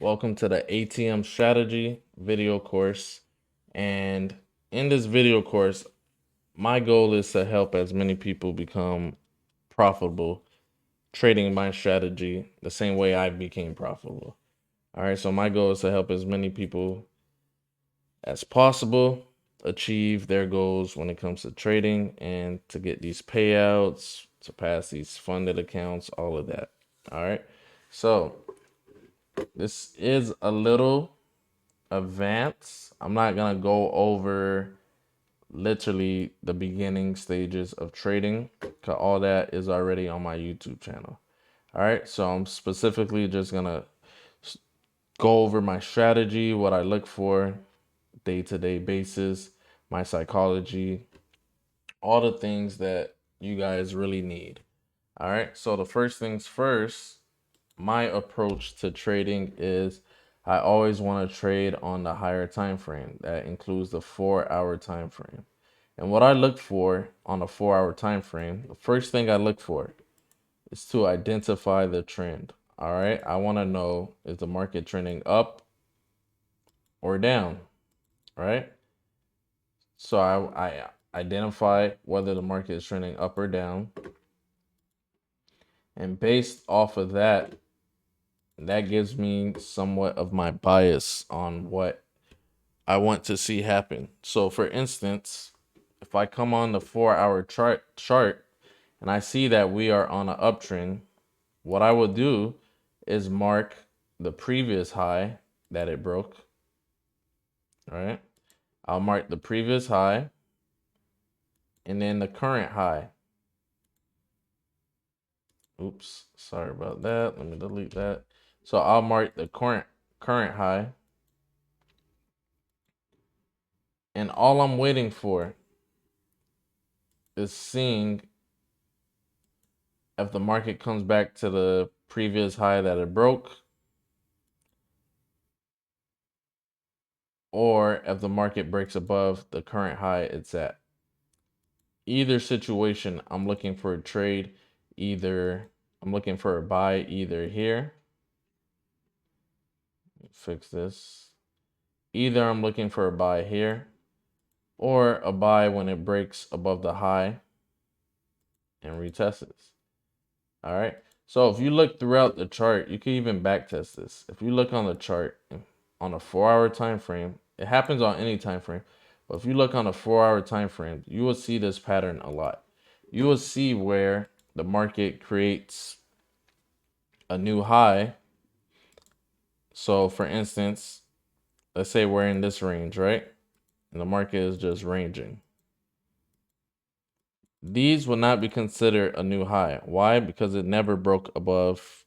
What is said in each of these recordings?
Welcome to the ATM strategy video course. And in this video course, my goal is to help as many people become profitable trading my strategy the same way I became profitable. All right, so my goal is to help as many people as possible achieve their goals when it comes to trading and to get these payouts, to pass these funded accounts, all of that. All right, so this is a little advanced. I'm not gonna go over literally the beginning stages of trading, cause all that is already on my YouTube channel. All right, so I'm specifically just gonna go over my strategy, what I look for day-to-day basis, my psychology, all the things that you guys really need. All right, so the first things first, my approach to trading is I always want to trade on the higher time frame. That includes the 4-hour time frame. And what I look for on a 4-hour time frame, the first thing I look for is to identify the trend. All right, I want to know, is the market trending up or down, right? So I identify whether the market is trending up or down. And based off of that, that gives me somewhat of my bias on what I want to see happen. So for instance, if I come on the 4-hour chart and I see that we are on an uptrend, what I will do is mark the previous high that it broke. All right. I'll mark the previous high and then the current high. Oops, sorry about that. Let me delete that. So I'll mark the current high, and all I'm waiting for is seeing if the market comes back to the previous high that it broke, or if the market breaks above the current high it's at. Either situation, I'm looking for a trade. Either I'm looking for a buy either here. Fix this. Either I'm looking for a buy here or a buy when it breaks above the high and retests it. All right. So if you look throughout the chart, you can even backtest this. If you look on the chart on a 4-hour time frame, it happens on any time frame, but if you look on a 4-hour time frame, you will see this pattern a lot. You will see where the market creates a new high. So for instance, let's say we're in this range, right? And the market is just ranging. These will not be considered a new high. Why? Because it never broke above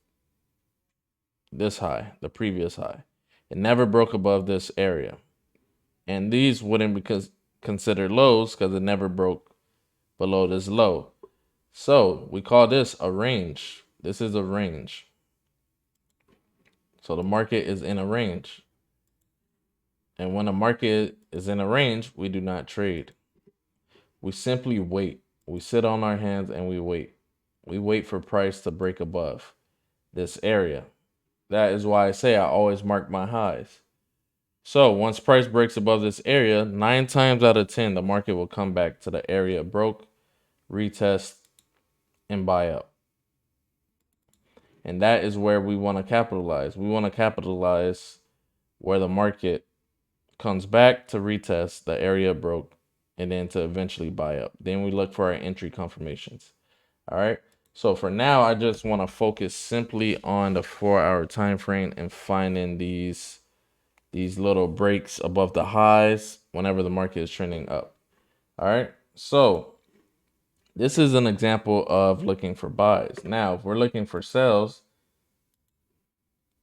this high, the previous high. It never broke above this area. And these wouldn't be considered lows because it never broke below this low. So we call this a range. This is a range. So the market is in a range. And when the market is in a range, we do not trade. We simply wait. We sit on our hands and we wait. We wait for price to break above this area. That is why I say I always mark my highs. So once price breaks above this area, 9 times out of 10, the market will come back to the area it broke, retest, and buy up. And that is where we want to capitalize. We want to capitalize where the market comes back to retest the area it broke and then to eventually buy up. Then we look for our entry confirmations. All right. So for now, I just want to focus simply on the 4-hour time frame and finding these little breaks above the highs whenever the market is trending up. All right. So this is an example of looking for buys. Now, if we're looking for sells,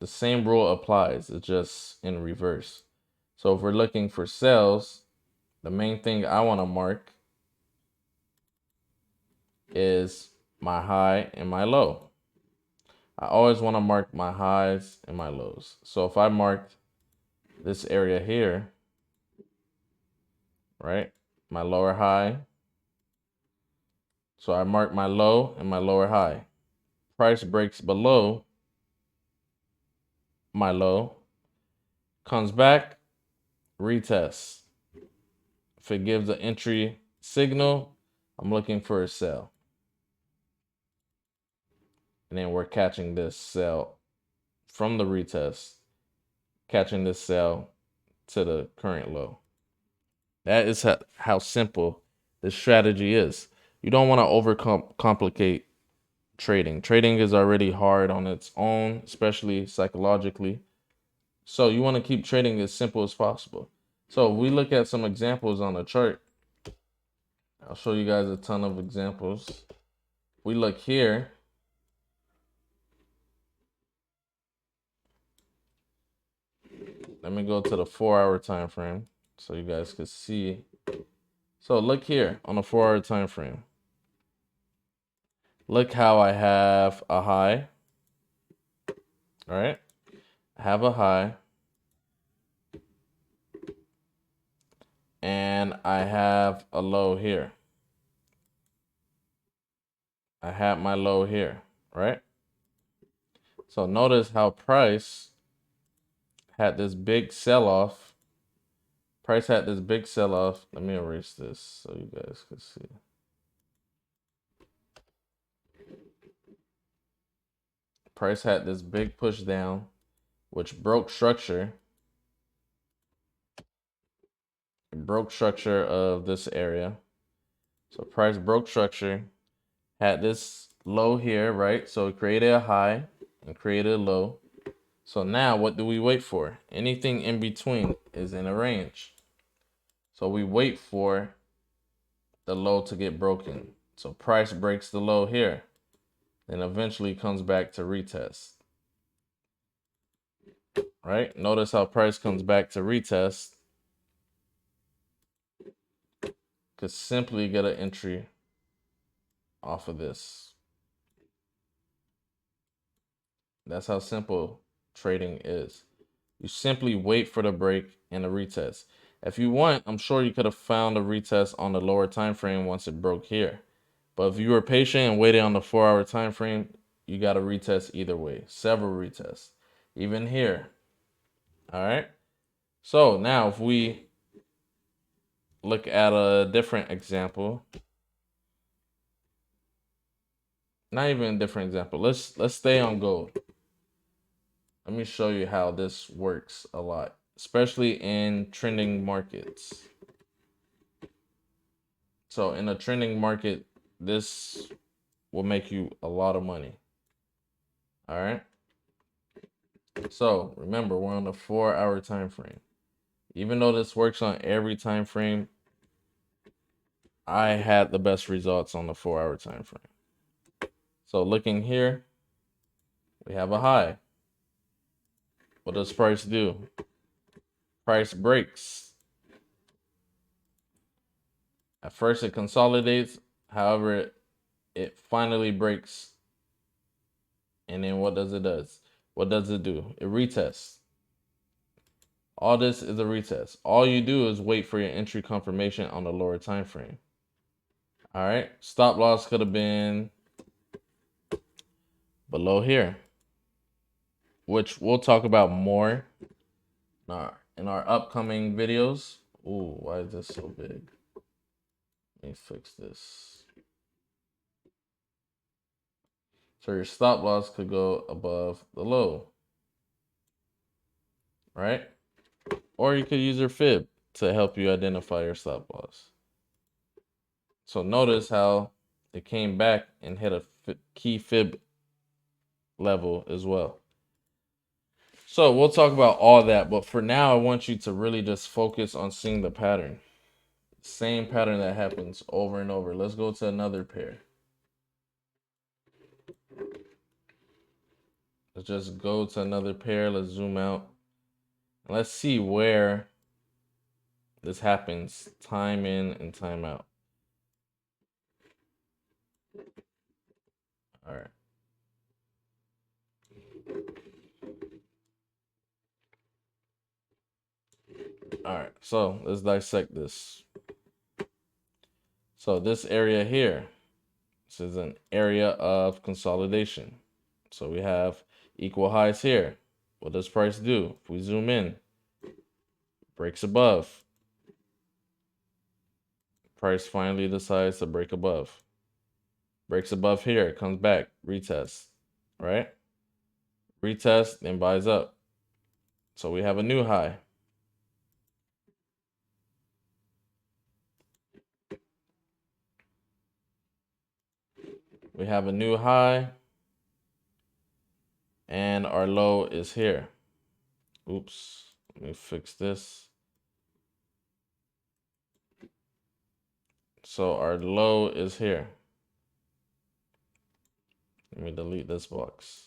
the same rule applies. It's just in reverse. So if we're looking for sells, the main thing I want to mark is my high and my low. I always want to mark my highs and my lows. So if I marked this area here, right, my lower high, so I mark my low and my lower high. Price breaks below my low, Comes back, retest. If it gives an entry signal, I'm looking for a sell. And then we're catching this sell from the retest, catching this sell to the current low. That is how simple this strategy is. You don't want to overcomplicate trading. Trading is already hard on its own, especially psychologically. So you want to keep trading as simple as possible. So if we look at some examples on the chart, I'll show you guys a ton of examples. We look here. Let me go to the 4-hour time frame so you guys can see. So look here on the 4-hour time frame. Look how I have a high. All right. I have a high. And I have a low here. I have my low here, right? So notice how price had this big sell-off. Price had this big sell-off. Let me erase this so you guys can see. Price had this big push down, which broke structure. It broke structure of this area. So price broke structure, had this low here, right? So it created a high and created a low. So now what do we wait for? Anything in between is in a range. So we wait for the low to get broken. So price breaks the low here, then eventually comes back to retest. Right? Notice how price comes back to retest. Could simply get an entry off of this. That's how simple trading is. You simply wait for the break and a retest. If you want, I'm sure you could have found a retest on the lower time frame once it broke here. But if you were patient and waited on the 4-hour time frame, you got to retest either way. Several retests. Even here. All right. So now if we look at a different example. Not even a different example. Let's stay on gold. Let me show you how this works a lot, especially in trending markets. So in a trending market, this will make you a lot of money. All right. So remember, we're on the 4-hour time frame. Even though this works on every time frame, I had the best results on the 4-hour time frame. So looking here, we have a high. What does price do? Price breaks. At first it consolidates, however, it finally breaks. And then what does it do? What does it do? It retests. All this is a retest. All you do is wait for your entry confirmation on the lower time frame. All right. Stop loss could have been below here, which we'll talk about more in our upcoming videos. Ooh, why is this so big? Let me fix this. So your stop loss could go above the low, right? Or you could use your fib to help you identify your stop loss. So notice how it came back and hit a key fib level as well. So we'll talk about all that, but for now, I want you to really just focus on seeing the pattern. Same pattern that happens over and over. Let's go to another pair. Let's just go to another pair. Let's zoom out. And let's see where this happens time in and time out. All right. All right, so let's dissect this. So this area here, this is an area of consolidation. So we have equal highs here. What does price do? If we zoom in, breaks above. Price finally decides to break above. Breaks above here, comes back, retest, right? Retest, then buys up. So we have a new high. We have a new high, and our low is here. Oops, let me fix this. So our low is here. Let me delete this box.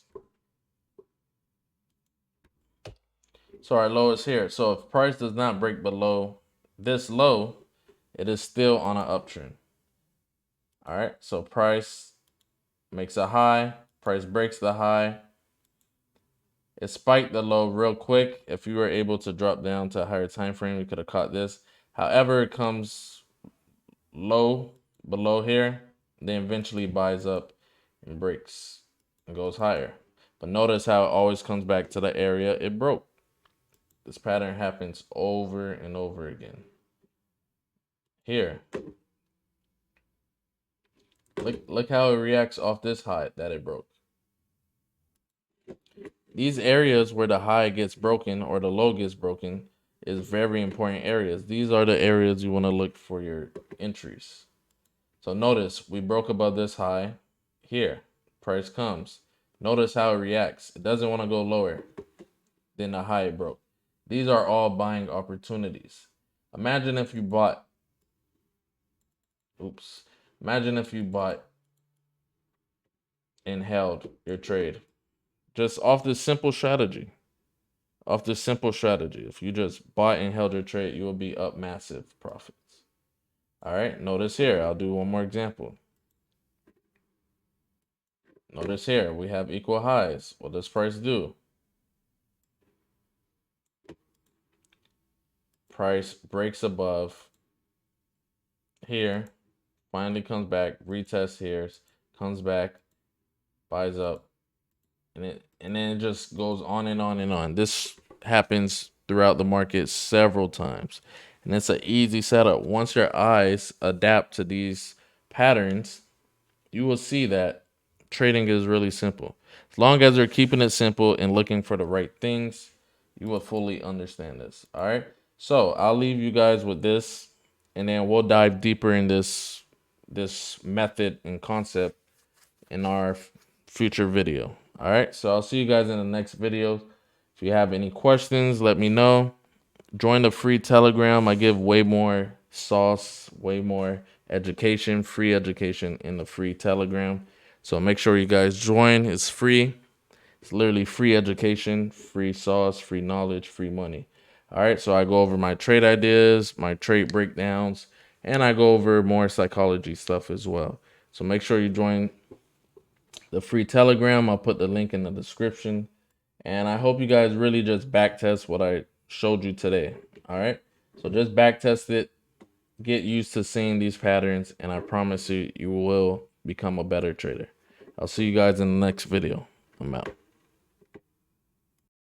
So our low is here. So if price does not break below this low, it is still on an uptrend. All right, so price makes a high, price breaks the high. It spiked the low real quick. If you were able to drop down to a higher time frame, you could have caught this. However, it comes low below here, then eventually buys up and breaks and goes higher. But notice how it always comes back to the area it broke. This pattern happens over and over again. Here, look how it reacts off this high that it broke. These areas where the high gets broken or the low gets broken is very important areas. These are the areas you want to look for your entries. So notice we broke above this high here. Price comes. Notice how it reacts. It doesn't want to go lower than the high it broke. These are all buying opportunities. Imagine if you bought, imagine if you bought and held your trade just off this simple strategy. Off this simple strategy. If you just bought and held your trade, you will be up massive profits. All right, notice here, I'll do one more example. Notice here, we have equal highs. What does price do? Price breaks above here, finally comes back, retests here, comes back, buys up, and then it just goes on and on and on. This happens throughout the market several times, and it's an easy setup. Once your eyes adapt to these patterns, you will see that trading is really simple. As long as you're keeping it simple and looking for the right things, you will fully understand this. All right. So I'll leave you guys with this, and then we'll dive deeper in this method and concept in our future video. All right. So I'll see you guys in the next video. If you have any questions, let me know. Join the free Telegram. I give way more sauce, way more education, free education in the free Telegram. So make sure you guys join. It's free. It's literally free education, free sauce, free knowledge, free money. All right. So I go over my trade ideas, my trade breakdowns, and I go over more psychology stuff as well. So make sure you join the free Telegram. I'll put the link in the description. And I hope you guys really just back test what I showed you today. All right. So just back test it. Get used to seeing these patterns. And I promise you, you will become a better trader. I'll see you guys in the next video. I'm out.